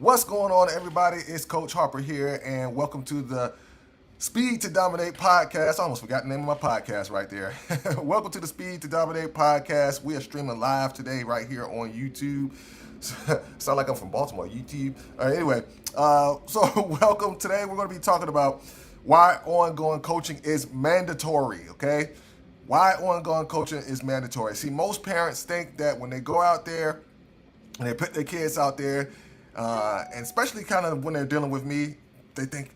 What's going on, everybody? It's Coach Harper here, and welcome to the Speed to Dominate podcast. I almost forgot the name of my podcast right there. Welcome to the Speed to Dominate podcast. We are streaming live today right here on YouTube. Sound like I'm from Baltimore, YouTube. So welcome. Today we're going to be talking about why ongoing coaching is mandatory, okay? Why ongoing coaching is mandatory. See, most parents think that when they go out there and they put their kids out there, and especially kind of when they're dealing with me, they think,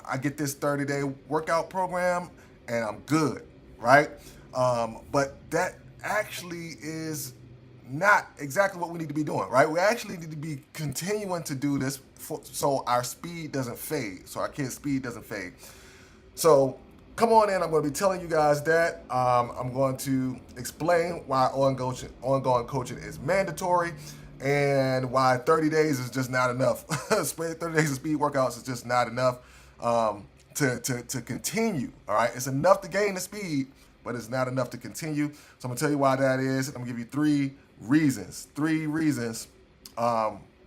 I get this 30-day workout program and I'm good, right? But that actually is not exactly what we need to be doing, right? We actually need to be continuing to do this so our speed doesn't fade, so our kids' speed doesn't fade. So come on in. I'm going to be telling you guys that. I'm going to explain why ongoing coaching is mandatory and why 30 days is just not enough. 30 days of speed workouts is just not enough to continue. All right, it's enough to gain the speed, but it's not enough to continue. So I'm gonna tell you why that is. I'm gonna give you three reasons.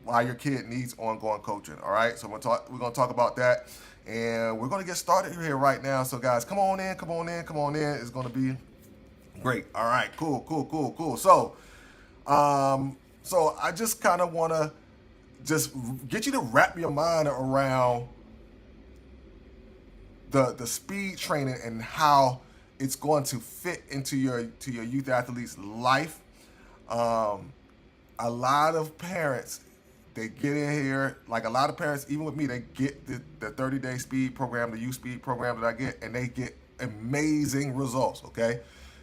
Why your kid needs ongoing coaching. All right, so we're gonna talk about that, and we're gonna get started here right now. So guys, come on in. It's gonna be great. All right, cool. So I just kind of want to just get you to wrap your mind around the speed training and how it's going to fit into your youth athlete's life. A lot of parents, they get in here, like a lot of parents, even with me, they get the 30-day speed program, the youth speed program that I get, and they get amazing results, okay?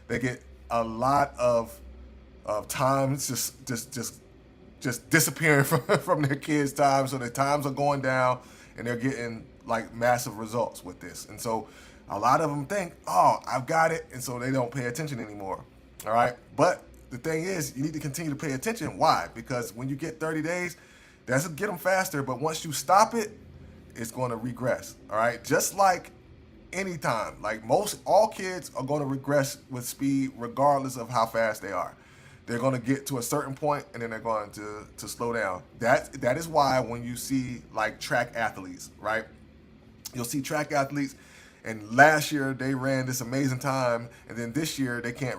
They get a lot of times just disappearing from their kids' time, so their times are going down, and they're getting like massive results with this. And so a lot of them think, oh, I've got it, and so they don't pay attention anymore. All right, but the thing is, you need to continue to pay attention. Why? Because when you get 30 days, that's get them faster, but once you stop it, it's going to regress. All right, just like anytime, like all kids are going to regress with speed regardless of how fast they are. They're going to get to a certain point and then they're going to slow down. That is why when you see like track athletes, right? You'll see track athletes, and last year they ran this amazing time, and then this year they can't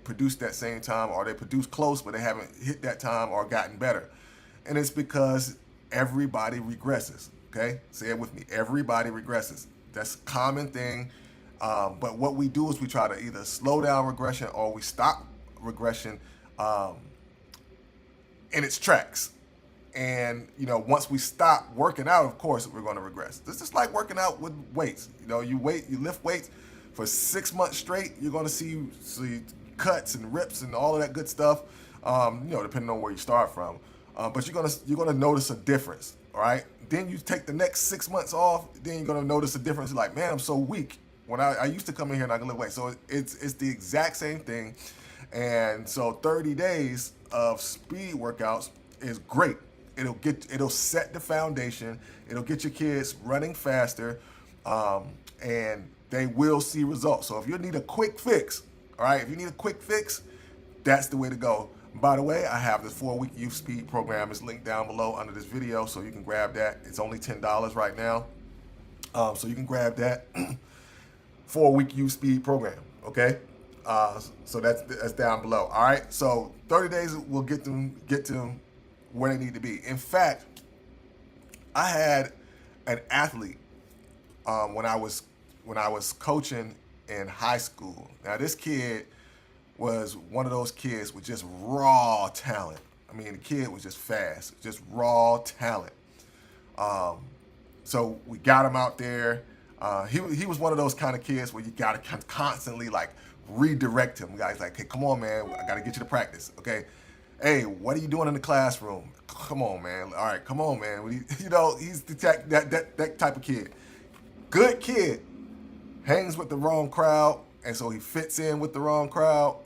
produce that same time, or they produce close but they haven't hit that time or gotten better. And it's because everybody regresses. Okay, say it with me. Everybody regresses. That's a common thing. But what we do is we try to either slow down regression or we stop regression in its tracks. And once we stop working out, of course we're going to regress. It's just like working out with weights. You lift weights for 6 months straight, you're going to see cuts and rips and all of that good stuff. Depending on where you start from. But you're gonna notice a difference. All right. Then you take the next 6 months off. Then you're gonna notice a difference. You're like, man, I'm so weak. When I used to come in here and I can lift weights. So it's the exact same thing. And so 30 days of speed workouts is great. It'll set the foundation. It'll get your kids running faster, and they will see results. So if you need a quick fix, all right, that's the way to go. By the way, I have this 4-week youth speed program. It's linked down below under this video, so you can grab that. It's only $10 right now, so you can grab that 4-week youth speed program. Okay, so that's down below. All right, so 30 days will get them where they need to be. In fact, I had an athlete when I was coaching in high school. Now this kid was one of those kids with just raw talent. I mean, the kid was just fast, just raw talent. So we got him out there. He was one of those kind of kids where you got to constantly like redirect him. Guys like, hey, come on, man, I got to get you to practice. Okay, hey, what are you doing in the classroom? Come on, man. All right, come on, man. He's that type of kid. Good kid, hangs with the wrong crowd, and so he fits in with the wrong crowd.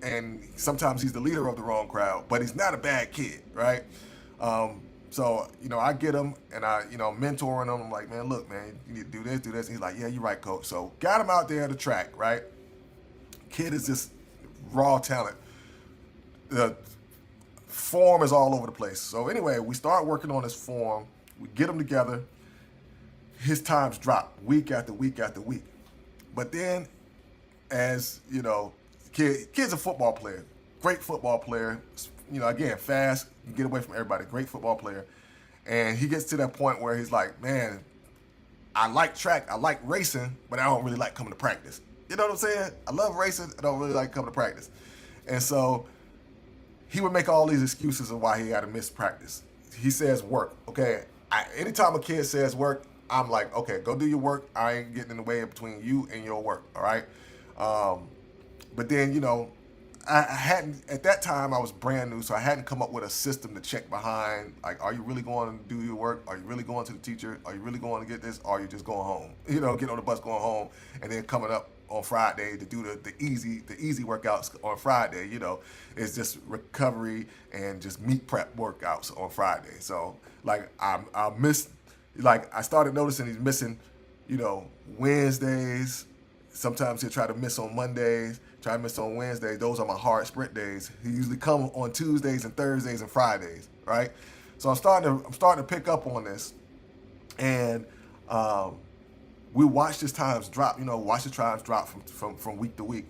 And sometimes he's the leader of the wrong crowd, but he's not a bad kid, right? So I get him and I mentoring him. I'm like, man, look, man, you need to do this. And he's like, yeah, you're right, coach. So got him out there at the track, right? Kid is just raw talent. form is all over the place. So anyway, we start working on this form. We get them together. His times drop week after week after week. But then, as you know, kid's a football player, great football player. You know, again, fast, get away from everybody, great football player. And he gets to that point where he's like, man, I like track, I like racing, but I don't really like coming to practice. You know what I'm saying? I love racing, I don't really like coming to practice. And so he would make all these excuses of why he had to miss practice. He says work. Okay, anytime a kid says work, I'm like, okay, go do your work. I ain't getting in the way between you and your work, all right? But then, you know, I hadn't, at that time, I was brand new, so I hadn't come up with a system to check behind, like, are you really going to do your work? Are you really going to the teacher? Are you really going to get this? Or are you just going home? You know, get on the bus going home, and then coming up on Friday to do the easy workouts on Friday, you know. It's just recovery and just meet prep workouts on Friday. So, like, I missed, like, I started noticing he's missing, you know, Wednesdays. Sometimes he'll try to miss on Mondays, try to miss on Wednesdays. Those are my hard sprint days. He usually come on Tuesdays and Thursdays and Fridays, right? So I'm starting to pick up on this, and we watch his times drop. You know, watch the times drop from week to week.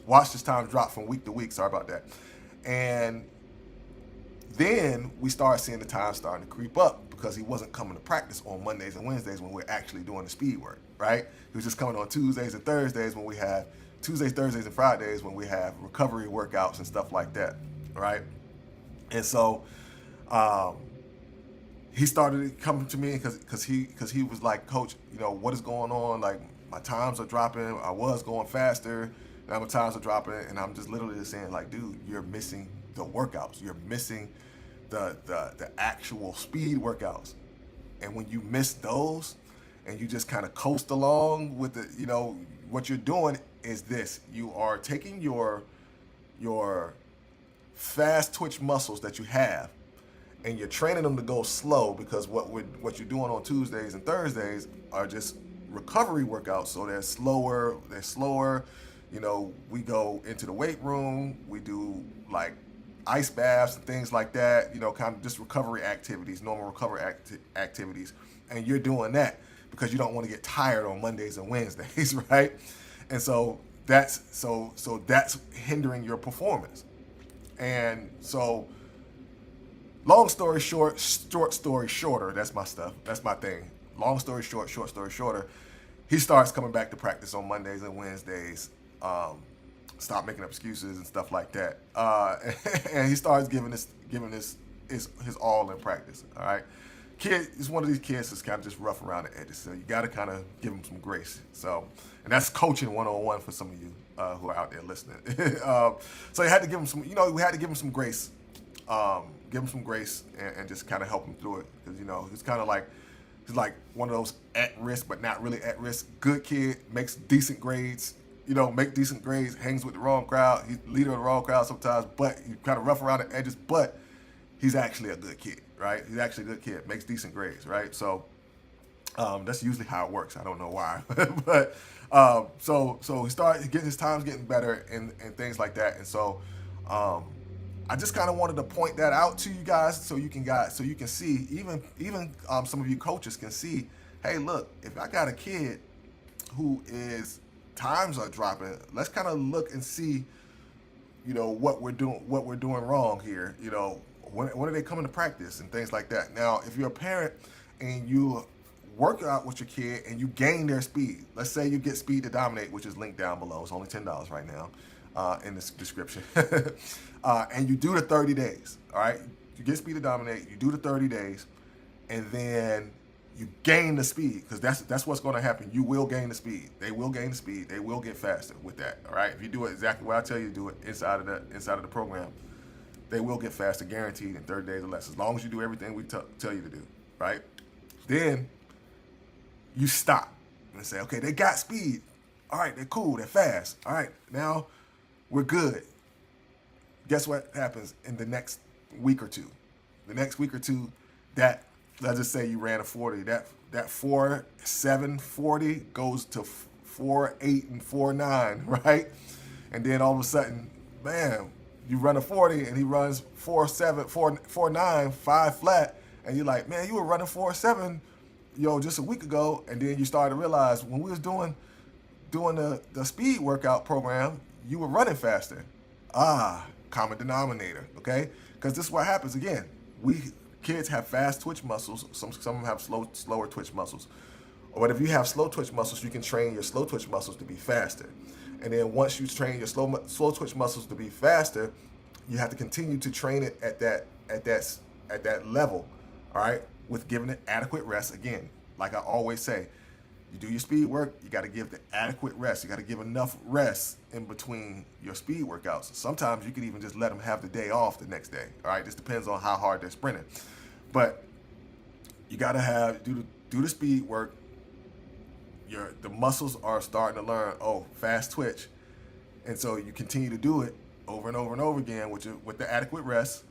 Watch his times drop from week to week. Sorry about that. And then we start seeing the times starting to creep up because he wasn't coming to practice on Mondays and Wednesdays when we're actually doing the speed work, right? He was just coming on Tuesdays and Thursdays when we have Tuesdays, Thursdays, and Fridays when we have recovery workouts and stuff like that, right? And so he started coming to me because he was like, Coach, you know, what is going on? Like, my times are dropping. I was going faster. Now my times are dropping. And I'm just literally just saying, like, dude, you're missing the workouts. You're missing the actual speed workouts. And when you miss those and you just kind of coast along with the, you know, what you're doing is this. You are taking your fast twitch muscles that you have, and you're training them to go slow, because what you're doing on Tuesdays and Thursdays are just recovery workouts. So they're slower. You know, we go into the weight room. We do like ice baths and things like that. You know, kind of just recovery activities, normal recovery activities. And you're doing that because you don't want to get tired on Mondays and Wednesdays, right? And so that's hindering your performance. And so, long story short, short story shorter, that's my stuff. That's my thing. Long story short, short story shorter, he starts coming back to practice on Mondays and Wednesdays. Stop making up excuses and stuff like that. And he starts giving his all in practice. All right. Kid is one of these kids that's kind of just rough around the edges. So you got to kind of give him some grace. So, and that's coaching 101 for some of you who are out there listening. So you had to give him some, you know, we had to give him some grace. Give him some grace and just kind of help him through it. Because, you know, he's kind of like, he's like one of those at risk, but not really at risk. Good kid, makes decent grades, you know, hangs with the wrong crowd. He's leader of the wrong crowd sometimes, but he's kind of rough around the edges, but he's actually a good kid, right? He's actually a good kid, makes decent grades, right? So that's usually how it works. I don't know why, but so he started getting his times getting better and things like that. And so I just kind of wanted to point that out to you guys so you can see, even some of you coaches can see, hey, look, if I got a kid who is times are dropping, let's kind of look and see, you know, what we're doing wrong here. You know, when are they coming to practice and things like that. Now, if you're a parent and you work out with your kid and you gain their speed, let's say you get Speed to Dominate, which is linked down below. It's only $10 right now in the description. And you do the 30 days, all right? You get Speed to Dominate, you do the 30 days, and then you gain the speed, because that's what's going to happen. You will gain the speed. They will gain the speed. They will get faster with that, all right? If you do it exactly what I tell you to do it inside of the program, they will get faster, guaranteed, in 30 days or less, as long as you do everything we tell you to do, right? Then you stop and say, okay, they got speed. All right, they're cool, they're fast. All right, now we're good. Guess what happens in the next week or two? The next week or two, that, let's just say you ran a 40, that 4.740 goes to 4.8 and 4.9, right? And then all of a sudden, bam, you run a 40 and he runs 4.7, 4.9, 5 flat, and you're like, man, you were running 4.7, just a week ago, and then you start to realize when we was doing the speed workout program, you were running faster. Common denominator, okay? Because this is what happens again. Kids have fast twitch muscles. Some of them have slower twitch muscles. But if you have slow twitch muscles, you can train your slow twitch muscles to be faster. And then once you train your slow twitch muscles to be faster, you have to continue to train it at that level, all right, with giving it adequate rest. Again, like I always say, you do your speed work, you got to give the adequate rest. You got to give enough rest in between your speed workouts. Sometimes you can even just let them have the day off the next day. All right, this depends on how hard they're sprinting. But you got to do the speed work. The muscles are starting to learn, fast twitch. And so you continue to do it over and over and over again with the adequate rest.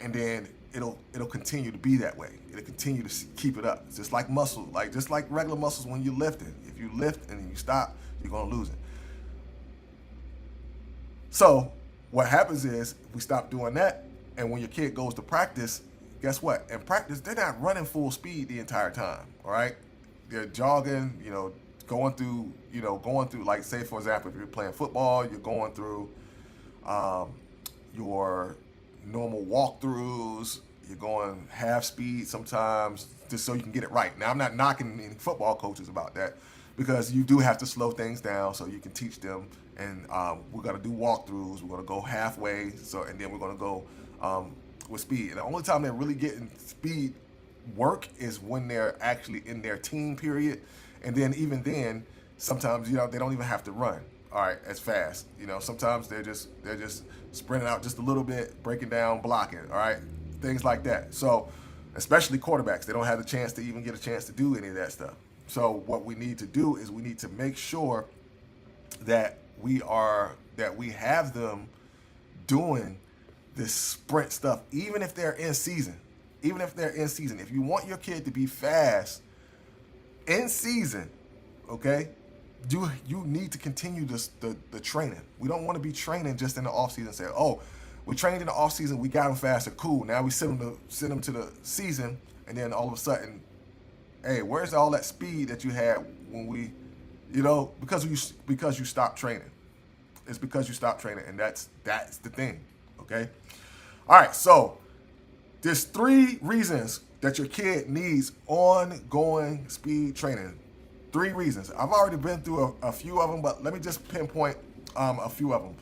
And then it'll continue to be that way. It'll continue to keep it up. It's just like muscle, just like regular muscles when you're lifting. If you lift and then you stop, you're gonna lose it. So what happens is we stop doing that, and when your kid goes to practice, guess what? In practice, they're not running full speed the entire time. All right, they're jogging, going through, like, say for example, if you're playing football, you're going through your normal walkthroughs. You're going half speed sometimes just so you can get it right. Now, I'm not knocking any football coaches about that, because you do have to slow things down so you can teach them. And we're going to do walkthroughs. We're going to go halfway, and then we're going to go with speed. And the only time they're really getting speed work is when they're actually in their teen period. And then even then, sometimes, they don't even have to run, all right, as fast. Sometimes they're just sprinting out just a little bit, breaking down, blocking, all right, things like that. So especially quarterbacks, they don't have the chance to even get a chance to do any of that stuff. So what we need to do is we need to make sure that we have them doing this sprint stuff, even if they're in season. If you want your kid to be fast in season, okay, you need to continue the training. We don't want to be training just in the off season and say, we trained in the off season, we got them faster, cool. Now we send them to the season, and then all of a sudden, hey, where's all that speed that you had when we, because you stopped training. It's because you stopped training, and that's the thing, okay? All right, so there's 3 reasons that your kid needs ongoing speed training. 3 reasons. I've already been through a few of them, but let me just pinpoint a few of them.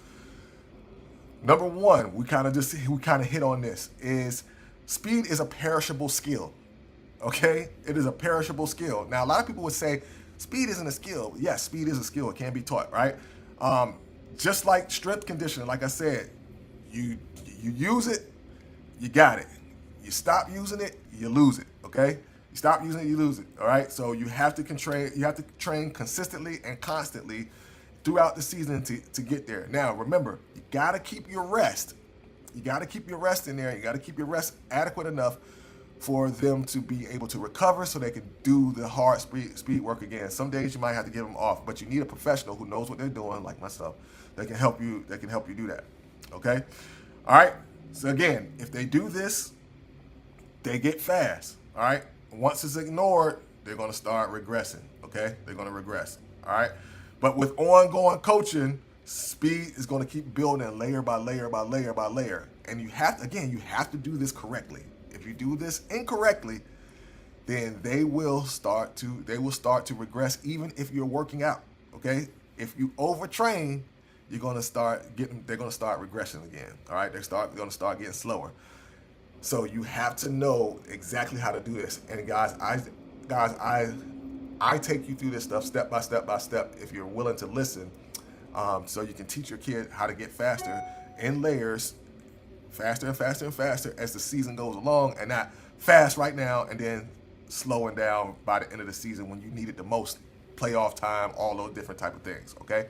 Number 1, we kind of hit on this, is speed is a perishable skill. Okay? It is a perishable skill. Now, a lot of people would say speed isn't a skill. Yes, speed is a skill. It can be taught, right? Just like strength conditioning, like I said, you use it, you got it. You stop using it, you lose it, okay? You stop using it, you lose it, all right? So you have to train consistently and constantly throughout the season to get there. Now, remember, you got to keep your rest. You got to keep your rest in there. You got to keep your rest adequate enough for them to be able to recover so they can do the hard speed work again. Some days you might have to give them off, but you need a professional who knows what they're doing, like myself, that can help you do that, okay? All right? So again, if they do this, they get fast, all right? Once it's ignored, they're going to start regressing, okay? They're going to regress, all right? But with ongoing coaching, speed is going to keep building layer by layer by layer by layer. And you have to do this correctly. If you do this incorrectly, then they will start to regress even if you're working out, okay? If you overtrain, they're going to start regressing again, all right? They're going to start getting slower. So you have to know exactly how to do this. And guys, I take you through this stuff step by step by step if you're willing to listen, so you can teach your kid how to get faster in layers, faster and faster and faster as the season goes along, and not fast right now and then slowing down by the end of the season when you need it the most, playoff time, all those different type of things, okay?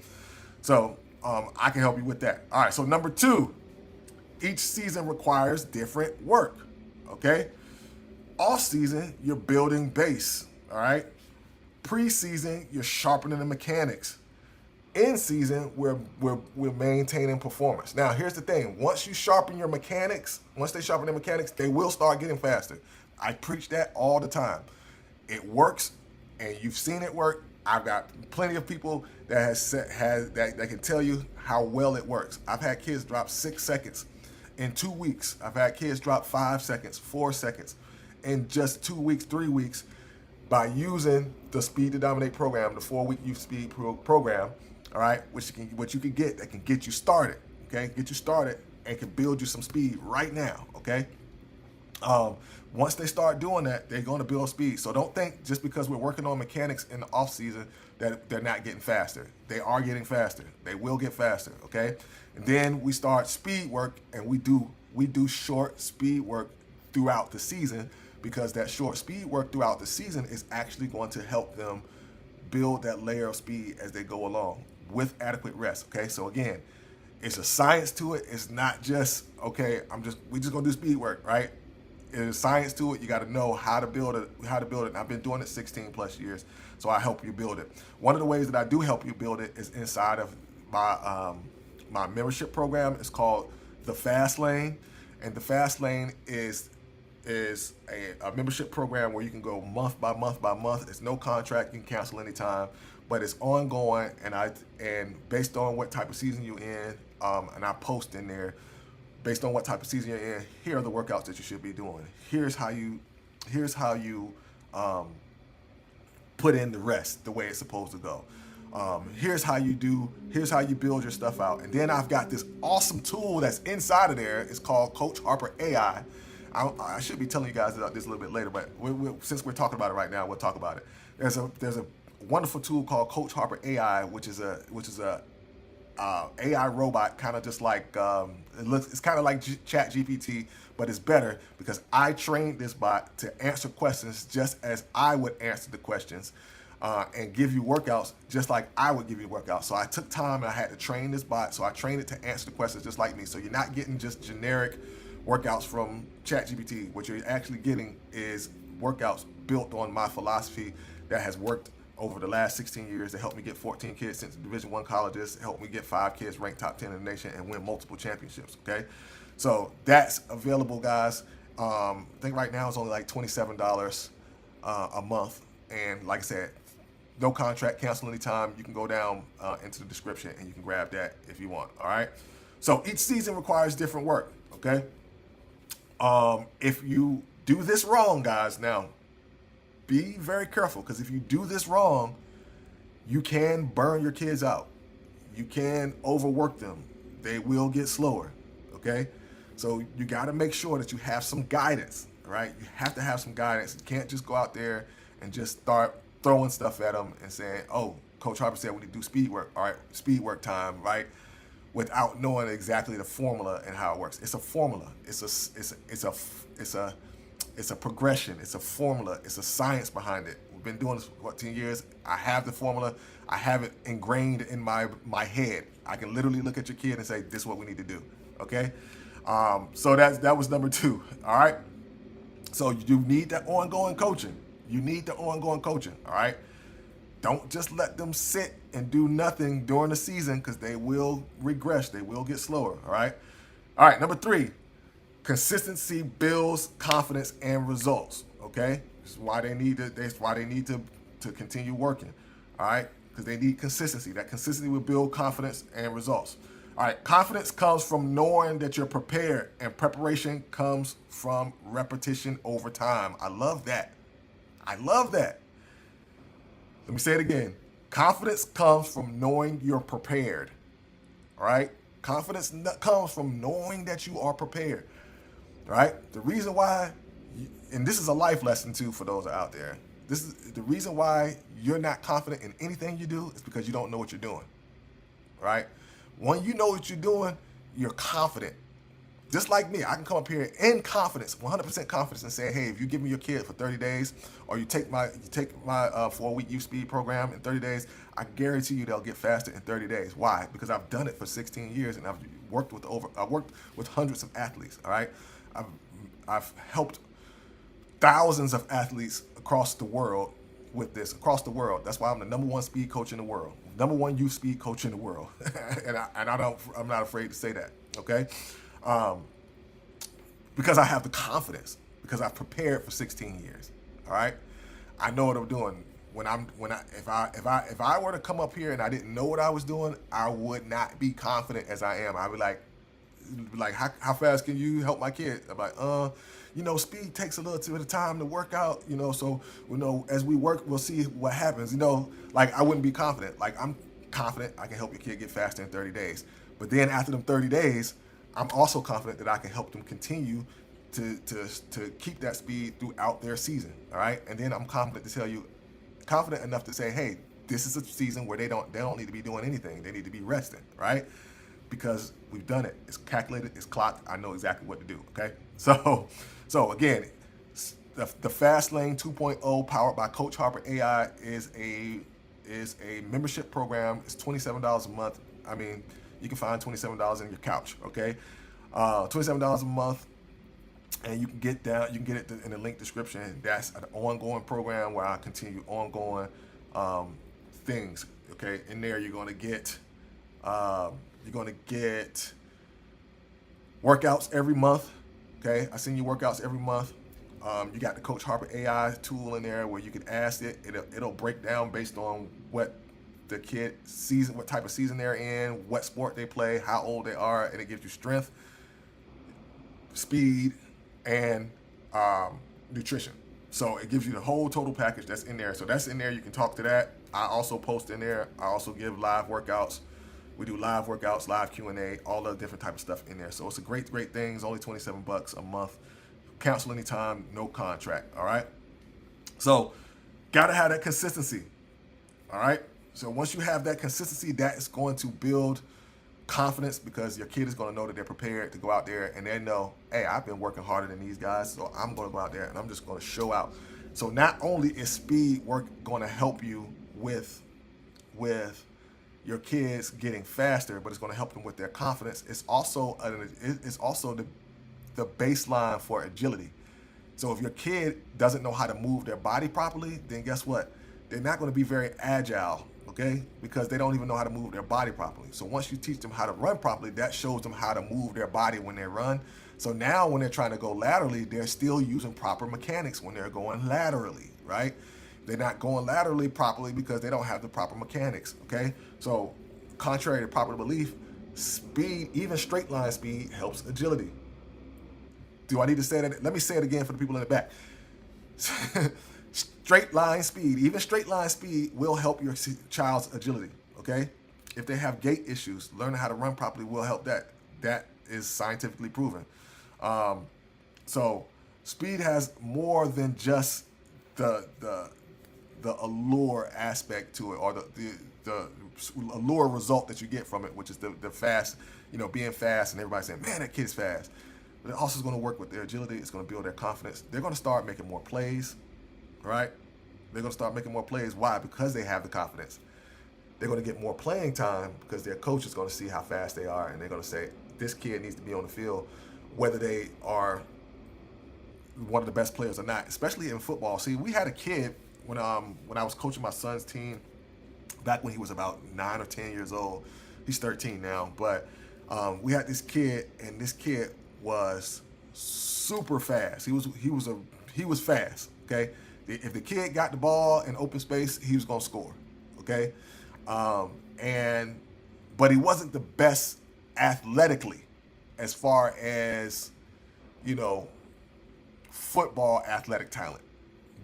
So I can help you with that. All right, so number 2, each season requires different work, okay? Off season, you're building base, all right? Preseason, you're sharpening the mechanics. In season, we're maintaining performance. Now, here's the thing: once you sharpen your mechanics, once they sharpen their mechanics, they will start getting faster. I preach that all the time. It works, and you've seen it work. I've got plenty of people that that can tell you how well it works. I've had kids drop 6 seconds in 2 weeks. I've had kids drop 5 seconds, 4 seconds in just 2 weeks, 3 weeks by using the Speed to Dominate program, the 4-week youth speed program. All right, what you can get that can get you started. Okay, get you started and can build you some speed right now. Okay. Once they start doing that, they're going to build speed. So don't think just because we're working on mechanics in the off season that they're not getting faster. They are getting faster. They will get faster. Okay. And then we start speed work, and we do short speed work throughout the season, because that short speed work throughout the season is actually going to help them build that layer of speed as they go along with adequate rest. Okay. So again, it's a science to it. It's not just, okay, we just gonna do speed work, right? There's science to it. You got to know how to build it. And I've been doing it 16 plus years, so I help you build it. One of the ways that I do help you build it is inside of my membership program. It's called the Fast Lane, and the Fast Lane is a membership program where you can go month by month by month. It's no contract. You can cancel anytime, but it's ongoing. And based on what type of season you're in, and I post in there, based on what type of season you're in, here are the workouts that you should be doing. Here's how you put in the rest the way it's supposed to go. Here's how you build your stuff out. And then I've got this awesome tool that's inside of there. It's called Coach Harper AI. I should be telling you guys about this a little bit later, but since we're talking about it right now, we'll talk about it. There's a wonderful tool called Coach Harper AI, which is a AI robot, kind of just like it's kind of like Chat GPT, but it's better because I trained this bot to answer questions just as I would answer the questions, and give you workouts just like I would give you workouts. So I took time and I had to train this bot. So I trained it to answer the questions just like me. So you're not getting just generic workouts from Chat GPT. What you're actually getting is workouts built on my philosophy that has worked over the last 16 years. That helped me get 14 kids sent to Division I colleges, helped me get 5 kids ranked top 10 in the nation, and win multiple championships. Okay, so that's available, guys. I think right now it's only like $27 a month, and like I said, no contract, cancel anytime. You can go down into the description and you can grab that if you want. All right. So each season requires different work. Okay. If you do this wrong, guys, now be very careful, because if you do this wrong, you can burn your kids out. You can overwork them. They will get slower. Okay. So you got to make sure that you have some guidance. All right. You have to have some guidance. You can't just go out there and just start throwing stuff at them and saying, oh, Coach Harper said we need to do speed work. All right, speed work time, right? Without knowing exactly the formula and how it works. It's a formula. It's a progression. It's a formula. It's a science behind it. We've been doing this for 10 years. I have the formula. I have it ingrained in my head. I can literally look at your kid and say, this is what we need to do. Okay? So that was number 2. All right? So you need that ongoing coaching. You need the ongoing coaching, all right? Don't just let them sit and do nothing during the season, because they will regress. They will get slower, all right? All right, number 3, consistency builds confidence and results, okay? This is why they need to continue working, all right? Because they need consistency. That consistency will build confidence and results. All right, confidence comes from knowing that you're prepared, and preparation comes from repetition over time. I love that. I love that. Let me say it again. Confidence comes from knowing you're prepared. All right? Confidence comes from knowing that you are prepared. All right? The reason why, and this is a life lesson too for those out there. This is the reason why you're not confident in anything you do is because you don't know what you're doing. All right? When you know what you're doing, you're confident. Just like me, I can come up here in confidence, 100% confidence, and say, hey, if you give me your kid for 30 days, or you take my 4-week youth speed program in 30 days, I guarantee you they'll get faster in 30 days. Why? Because I've done it for 16 years, and I've worked with hundreds of athletes. All right, I've helped thousands of athletes across the world with this. Across the world, that's why I'm the #1 speed coach in the world. number one youth speed coach in the world, I'm not afraid to say that. Okay, because I have the confidence, because I've prepared for 16 years. All right, I know what I'm doing. If I were to come up here and I didn't know what I was doing, I would not be confident as I am. I'd be like, how fast can you help my kid? I'm like, speed takes a little bit of time to work out, so, as we work, we'll see what happens, like I wouldn't be confident. Like, I'm confident I can help your kid get faster in 30 days. But then after them 30 days, I'm also confident that I can help them continue to keep that speed throughout their season. All right. And then I'm confident enough to say, hey, this is a season where they don't need to be doing anything. They need to be resting, right? Because we've done it. It's calculated, it's clocked. I know exactly what to do. Okay. So again, the Fast Lane 2.0 powered by Coach Harper AI is a membership program. It's $27 a month. I mean, you can find $27 in your couch. Okay. $27 a month. And you can get it in the link description. That's an ongoing program where I continue ongoing things. Okay, in there you're gonna get workouts every month. Okay, I send you workouts every month. You got the Coach Harper AI tool in there where you can ask it. It'll break down based on what the kid season, what type of season they're in, what sport they play, how old they are, and it gives you strength, speed, and nutrition. So it gives you the whole total package that's in there. So that's in there. You can talk to that. I also post in there. I also give live workouts. We do live workouts, live Q&A, all the different type of stuff in there. So it's a great thing. It's only $27 a month. Cancel anytime, no contract. All right. So gotta have that consistency. All right. So once you have that consistency, that is going to build confidence, because your kid is going to know that they're prepared to go out there and they know, hey, I've been working harder than these guys, so I'm going to go out there and I'm just going to show out. So not only is speed work going to help you with your kids getting faster, but it's going to help them with their confidence. It's also the baseline for agility. So if your kid doesn't know how to move their body properly, then guess what? They're not going to be very agile. Okay, because they don't even know how to move their body properly. So once you teach them how to run properly, that shows them how to move their body when they run. So now when they're trying to go laterally, they're still using proper mechanics when they're going laterally, right? They're not going laterally properly because they don't have the proper mechanics, okay? So contrary to popular belief, speed, even straight line speed, helps agility. Do I need to say that? Let me say it again for the people in the back. Straight line speed, even straight line speed will help your child's agility, okay? If they have gait issues, learning how to run properly will help that. That is scientifically proven. So speed has more than just the allure aspect to it, or the allure result that you get from it, which is the fast, being fast and everybody saying, man, that kid's fast. But it also is going to work with their agility. It's going to build their confidence. They're going to start making more plays. Right? They're going to start making more plays. Why? Because they have the confidence. They're going to get more playing time because their coach is going to see how fast they are, and they're going to say, this kid needs to be on the field, whether they are one of the best players or not, especially in football. See, we had a kid when I was coaching my son's team back when he was about 9 or 10 years old. He's 13 now, but we had this kid, and this kid was super fast. He was fast, okay? If the kid got the ball in open space, he was going to score, okay? But he wasn't the best athletically as far as, football athletic talent.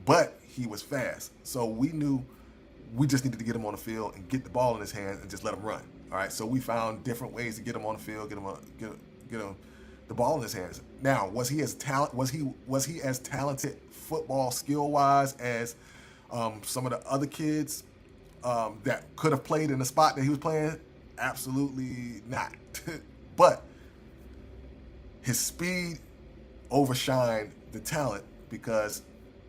But he was fast. So we knew we just needed to get him on the field and get the ball in his hands and just let him run, all right? So we found different ways to get him on the field, get him the ball in his hands. Now, was he as talented football skill-wise as some of the other kids that could have played in the spot that he was playing? Absolutely not. But his speed overshined the talent, because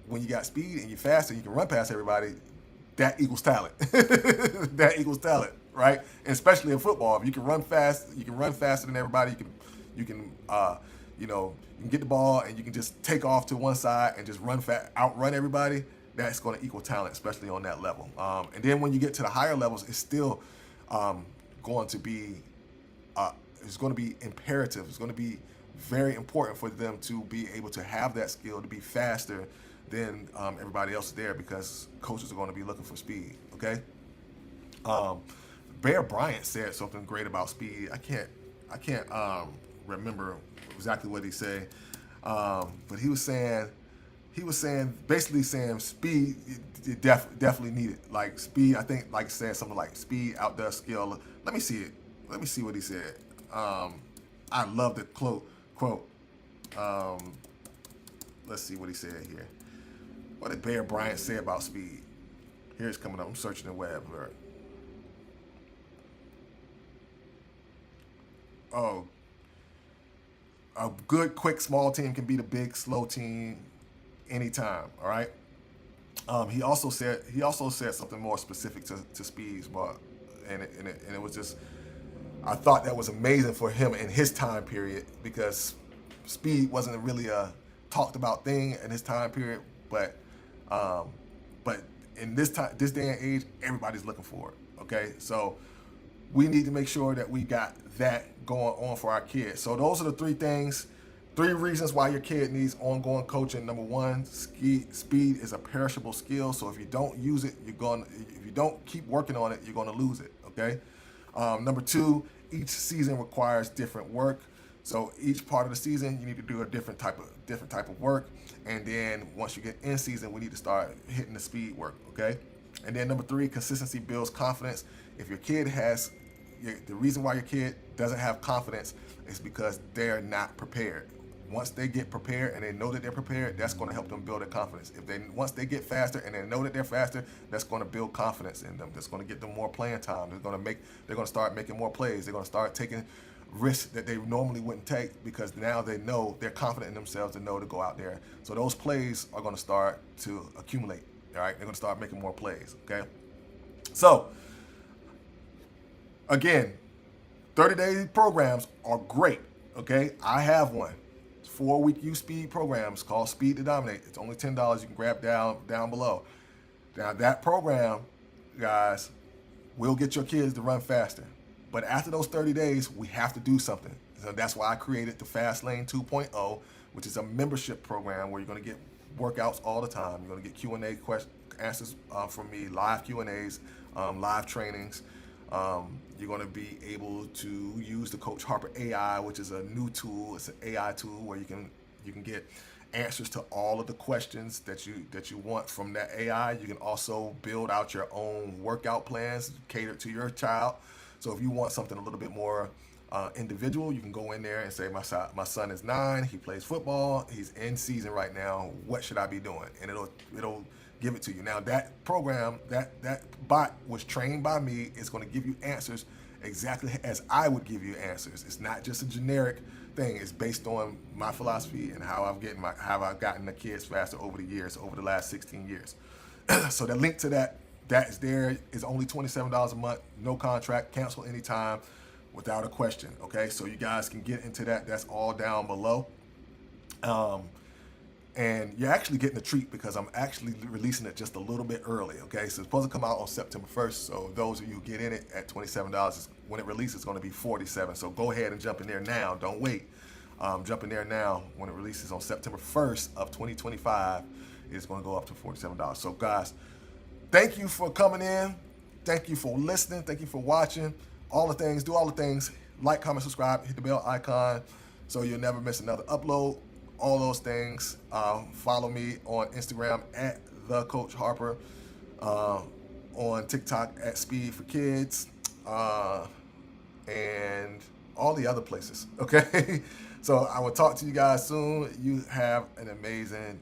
when you got speed and you're fast and you can run past everybody, that equals talent. That equals talent, right? And especially in football, if you can run fast, you can run faster than everybody. You can get the ball and you can just take off to one side and just outrun everybody. that's going to equal talent, especially on that level. And then when you get to the higher levels, it's still going to be it's going to be imperative. It's going to be very important for them to be able to have that skill to be faster than everybody else there, because coaches are going to be looking for speed. Okay. Bear Bryant said something great about speed. I can't remember exactly what he said, but he was saying basically saying speed definitely needed. Like speed, I think, like said something like speed outdoes skill. Let me see it. Let me see what he said. I love the quote. Let's see what he said here. What did Bear Bryant say about speed? Here's coming up. I'm searching the web. Oh, a good, quick, small team can beat a big, slow team anytime. All right. He also said something more specific to speeds, but and it was just, I thought that was amazing for him in his time period, because speed wasn't really a talked about thing in his time period, but in this day and age, everybody's looking for it. Okay, so we need to make sure that we got that going on for our kids. So those are the three reasons why your kid needs ongoing coaching. Number one, speed is a perishable skill. So if you don't use it, if you don't keep working on it, you're going to lose it. Okay. Number two, each season requires different work. So each part of the season, you need to do a different type of work. And then once you get in season, we need to start hitting the speed work. Okay. And then number three, consistency builds confidence. If your kid the reason why your kid doesn't have confidence is because they're not prepared. Once they get prepared and they know that they're prepared, that's going to help them build their confidence. Once they get faster and they know that they're faster, that's going to build confidence in them. That's going to get them more playing time. They're going to start making more plays. They're going to start taking risks that they normally wouldn't take, because now they know they're confident in themselves to know to go out there. So those plays are going to start to accumulate. All right, they're going to start making more plays. Okay, so again, 30-day programs are great. Okay, I have one. It's 4-week U Speed programs called Speed to Dominate. It's only $10. You can grab down below. Now that program, guys, will get your kids to run faster. But after those 30 days, we have to do something. So that's why I created the Fast Lane 2.0, which is a membership program where you're going to get workouts all the time. You're going to get Q&A answers from me, live Q&As, live trainings. You're going to be able to use the Coach Harper AI, which is a new tool. It's an AI tool where you can get answers to all of the questions that you want from that AI. You can also build out your own workout plans catered to your child. So if you want something a little bit more individual, you can go in there and say, my son is 9, he plays football, he's in season right now, what should I be doing? And it'll give it to you. Now that program, that bot was trained by me. It's going to give you answers exactly as I would give you answers. It's not just a generic thing. It's based on my philosophy and how I've gotten the kids faster over the years, over the last 16 years. So the link to that is there. Is only $27 a month, no contract, cancel anytime without a question. Okay, so you guys can get into that. That's all down below. And you're actually getting a treat, because I'm actually releasing it just a little bit early. Okay, so it's supposed to come out on September 1st. So those of you who get in it at $27, when it releases, it's going to be $47. So go ahead and jump in there now. Don't wait. Jump in there now. When it releases on September 1st of 2025, it's going to go up to $47. So guys, thank you for coming in. Thank you for listening. Thank you for watching. Do all the things. Like, comment, subscribe, hit the bell icon so you'll never miss another upload. All those things. Follow me on Instagram at the Coach Harper, on TikTok at Speed for Kids, and all the other places. Okay, so I will talk to you guys soon. You have an amazing